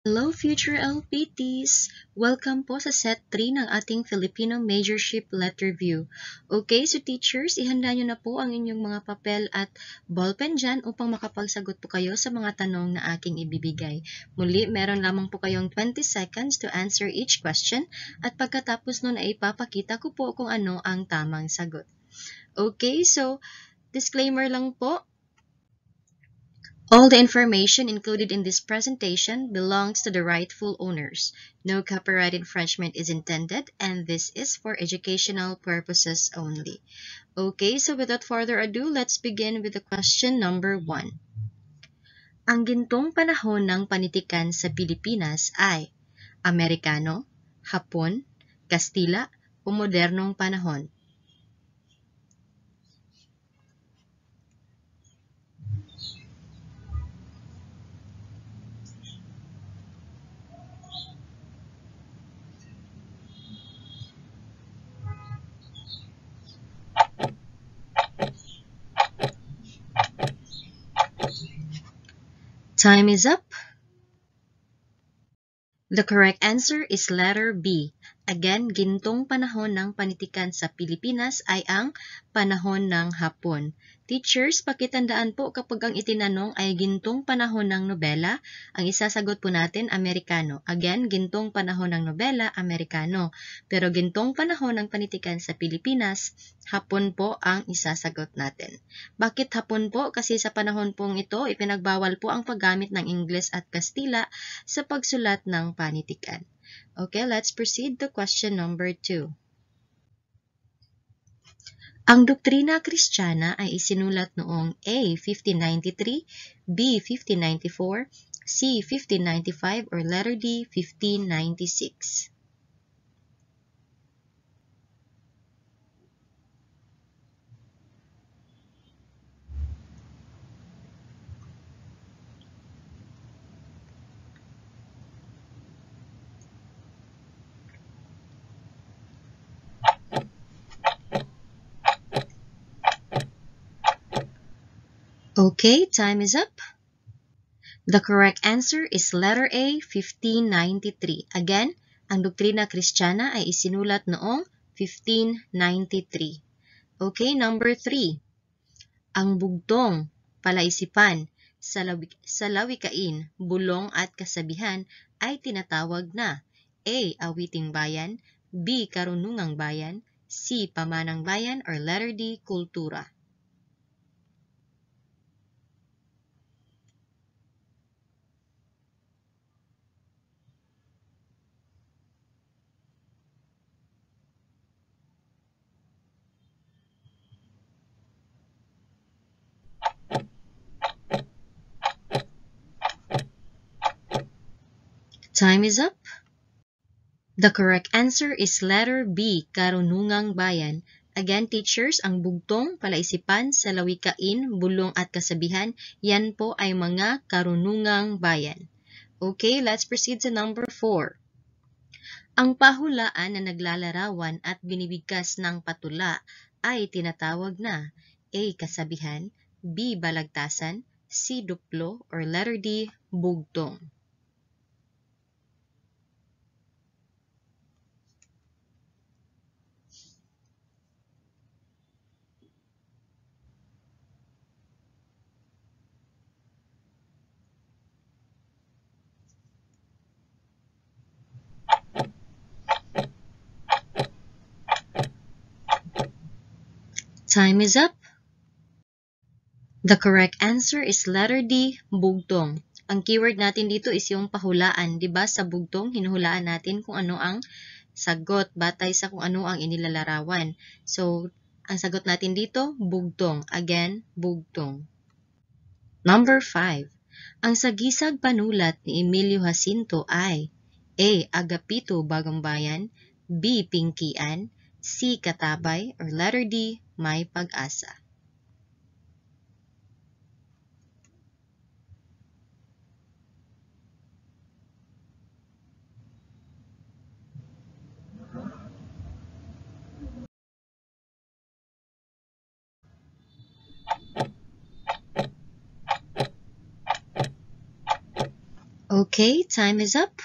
Hello future LPTs! Welcome po sa set 3 ng ating Filipino Majorship Letter View. Okay, so teachers, ihanda nyo na po ang inyong mga papel at ballpen dyan upang makapagsagot po kayo sa mga tanong na aking ibibigay. Muli, meron lamang po kayong 20 seconds to answer each question at pagkatapos nun ay ipapakita ko po kung ano ang tamang sagot. Okay, so disclaimer lang po. All the information included in this presentation belongs to the rightful owners. No copyright infringement is intended, and this is for educational purposes only. Okay, so without further ado, let's begin with the question number 1. Ang gintong panahon ng panitikan sa Pilipinas ay Amerikano, Hapon, Kastila, o modernong panahon? Time is up. The correct answer is letter B. Again, gintong panahon ng panitikan sa Pilipinas ay ang panahon ng Hapon. Teachers, pakitandaan po kapag ang itinanong ay gintong panahon ng nobela, ang isasagot po natin Amerikano. Again, gintong panahon ng nobela, Amerikano. Pero gintong panahon ng panitikan sa Pilipinas, Hapon po ang isasagot natin. Bakit Hapon po? Kasi sa panahon pong ito, ipinagbawal po ang paggamit ng Ingles at Kastila sa pagsulat ng panitikan. Okay, let's proceed to question number 2. Ang doktrina Kristiyana ay isinulat noong A. 1593, B. 1594, C. 1595, or letter D. 1596. Okay, time is up. The correct answer is letter A, 1593. Again, ang doktrina Kristiyana ay isinulat noong 1593. Okay, number 3. Ang bugtong, palaisipan, salawikain, bulong at kasabihan ay tinatawag na A. Awiting bayan, B. Karunungang bayan, C. Pamanang bayan, or letter D. Kultura. Time is up. The correct answer is letter B, Karunungang Bayan. Again, teachers, ang bugtong, palaisipan, salawikain, bulong at kasabihan, yan po ay mga karunungang bayan. Okay, let's proceed to number 4. Ang pahulaan na naglalarawan at binibigkas ng patula ay tinatawag na A. Kasabihan, B. Balagtasan, C. Duplo, or letter D. Bugtong. Time is up. The correct answer is letter D, bugtong. Ang keyword natin dito is yung pahulaan. Diba sa bugtong, hinuhulaan natin kung ano ang sagot batay sa kung ano ang inilalarawan. So, ang sagot natin dito, bugtong. Again, bugtong. Number 5. Ang sagisag panulat ni Emilio Jacinto ay A. Agapito Bagumbayan, B. Pingkian, C. Katabay, or letter D. May Pag-asa. Okay, time is up.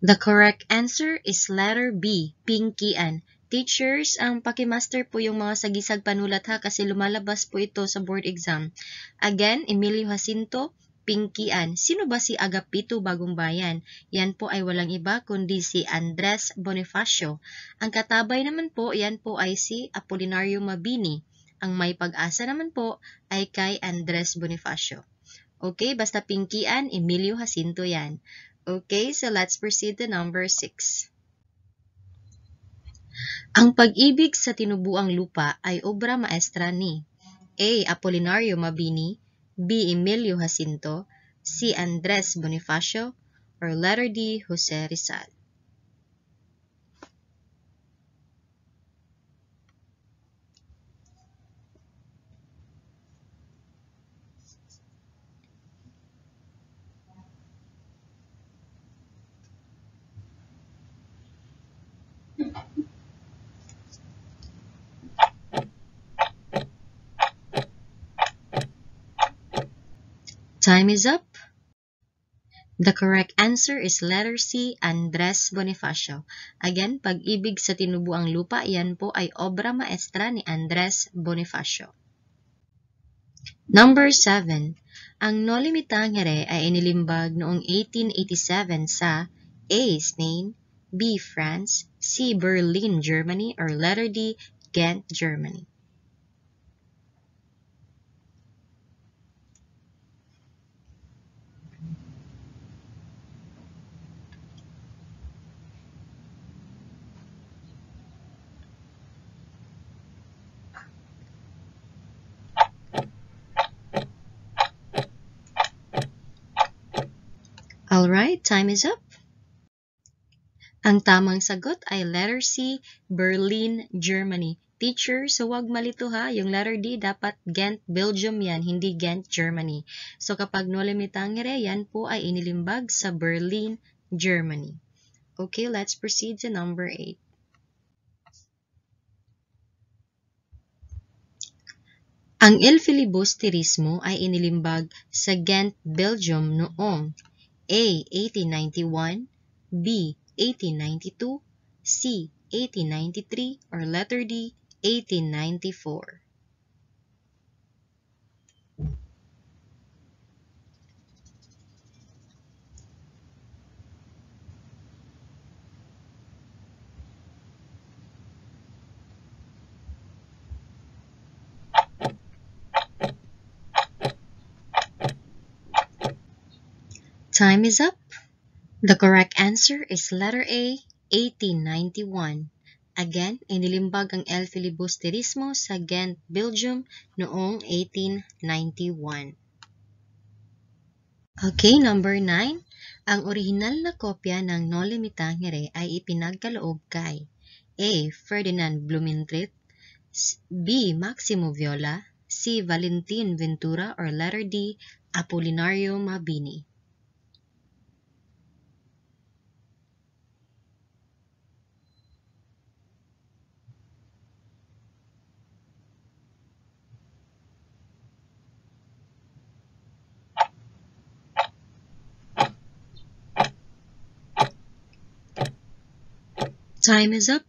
The correct answer is letter B, Pinkian. Teachers, ang pakimaster po yung mga sagisag panulat ha kasi lumalabas po ito sa board exam. Again, Emilio Jacinto, Pinkian. Sino ba si Agapito Bagong Bayan? Yan po ay walang iba kundi si Andres Bonifacio. Ang katabay naman po, yan po ay si Apolinario Mabini. Ang may pag-asa naman po ay kay Andres Bonifacio. Okay, basta Pinkian, Emilio Jacinto yan. Okay, so let's proceed to number 6. Ang pag-ibig sa tinubuang lupa ay obra maestra ni A. Apolinario Mabini, B. Emilio Jacinto, C. Andres Bonifacio, or letter D. Jose Rizal. Time is up. The correct answer is letter C, Andres Bonifacio. Again, pag-ibig sa tinubuang lupa, yan po ay obra maestra ni Andres Bonifacio. Number 7. Ang Noli Me Tangere ay inilimbag noong 1887 sa A. Spain, B. France, C. Berlin, Germany, or letter D. Ghent, Germany. Alright, time is up. Ang tamang sagot ay letter C, Berlin, Germany. Teacher, so wag malito ha. Yung letter D dapat Ghent, Belgium yan, hindi Ghent, Germany. So kapag Noli Me Tangere, yan po ay inilimbag sa Berlin, Germany. Okay, let's proceed to number 8. Ang Il Filibusterismo ay inilimbag sa Ghent, Belgium noong A. 1891, B. 1892, C. 1893, or letter D. 1894. Time is up. The correct answer is letter A, 1891. Again, inilimbag ang El Filibusterismo sa Ghent, Belgium noong 1891. Okay, number 9. Ang orihinal na kopya ng Noli Me Tangere ay ipinagkaloob kay A. Ferdinand Blumentritt, B. Maximo Viola, C. Valentin Ventura, or letter D. Apolinario Mabini. Time is up.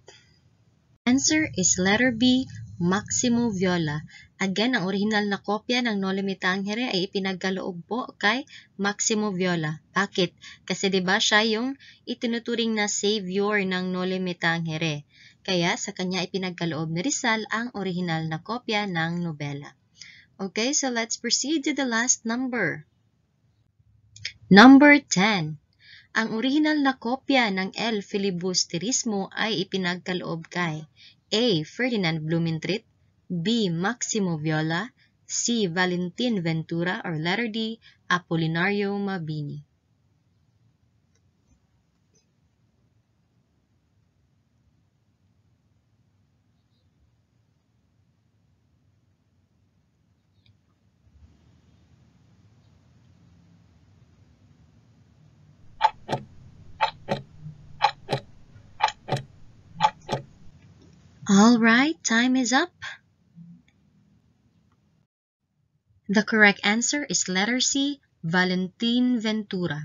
Answer is letter B, Maximo Viola. Again, ang original na kopya ng Noli Me Tangere ay ipinagkaloob po kay Maximo Viola. Bakit? Kasi 'di ba siya yung itinuturing na savior ng Noli Me Tangere. Kaya sa kanya ipinagkaloob ni Rizal ang original na kopya ng nobela. Okay, so let's proceed to the last number. Number 10. Ang orihinal na kopya ng El Filibusterismo ay ipinagkaloob kay A. Ferdinand Blumentritt, B. Maximo Viola, C. Valentin Ventura, or letter D. Apolinario Mabini. Alright, time is up. The correct answer is letter C, Valentin Ventura.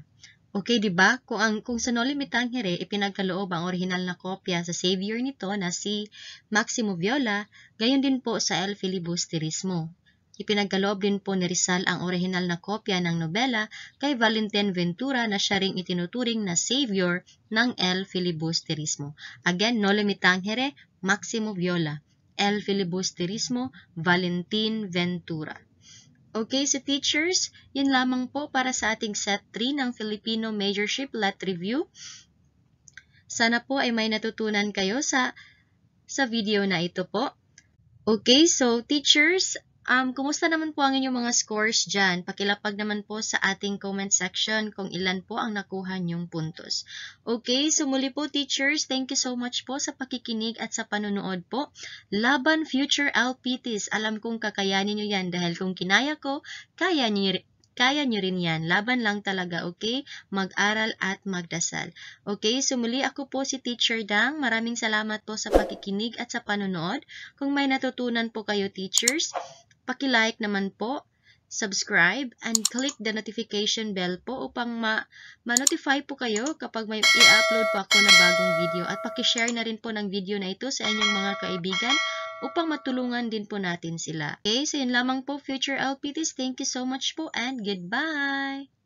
Okay, di ba? Kung sa Noli Me Tangere ipinagkaloob ang orihinal na kopya sa savior nito na si Maximo Viola, gayon din po sa El Filibusterismo. Ipinagkaloob din po ni Rizal ang orihinal na kopya ng nobela kay Valentin Ventura na siya ring itinuturing na savior ng El Filibusterismo. Again, Noli Me Tangere, Maximo Viola. El Filibusterismo, Valentin Ventura. Okay, so teachers, yun lamang po para sa ating set 3 ng Filipino Majorship Lat Review. Sana po ay may natutunan kayo sa video na ito po. Okay, so teachers, kumusta naman po ang inyong mga scores dyan? Pakilapag naman po sa ating comment section kung ilan po ang nakuha niyong puntos. Okay, so muli po teachers, thank you so much po sa pakikinig at sa panonood po. Laban future LPTs, alam kong kakayanin niyo yan dahil kung kinaya ko, kaya niyo rin yan. Laban lang talaga, okay? Mag-aral at magdasal. Okay, so muli ako po si Teacher Dang. Maraming salamat po sa pakikinig at sa panonood. Kung may natutunan po kayo teachers, paki-like naman po, subscribe, and click the notification bell po upang ma-notify po kayo kapag may i-upload po ako na bagong video. At paki-share na rin po ng video na ito sa inyong mga kaibigan upang matulungan din po natin sila. Okay, so yun lamang po future LPTs. Thank you so much po and goodbye!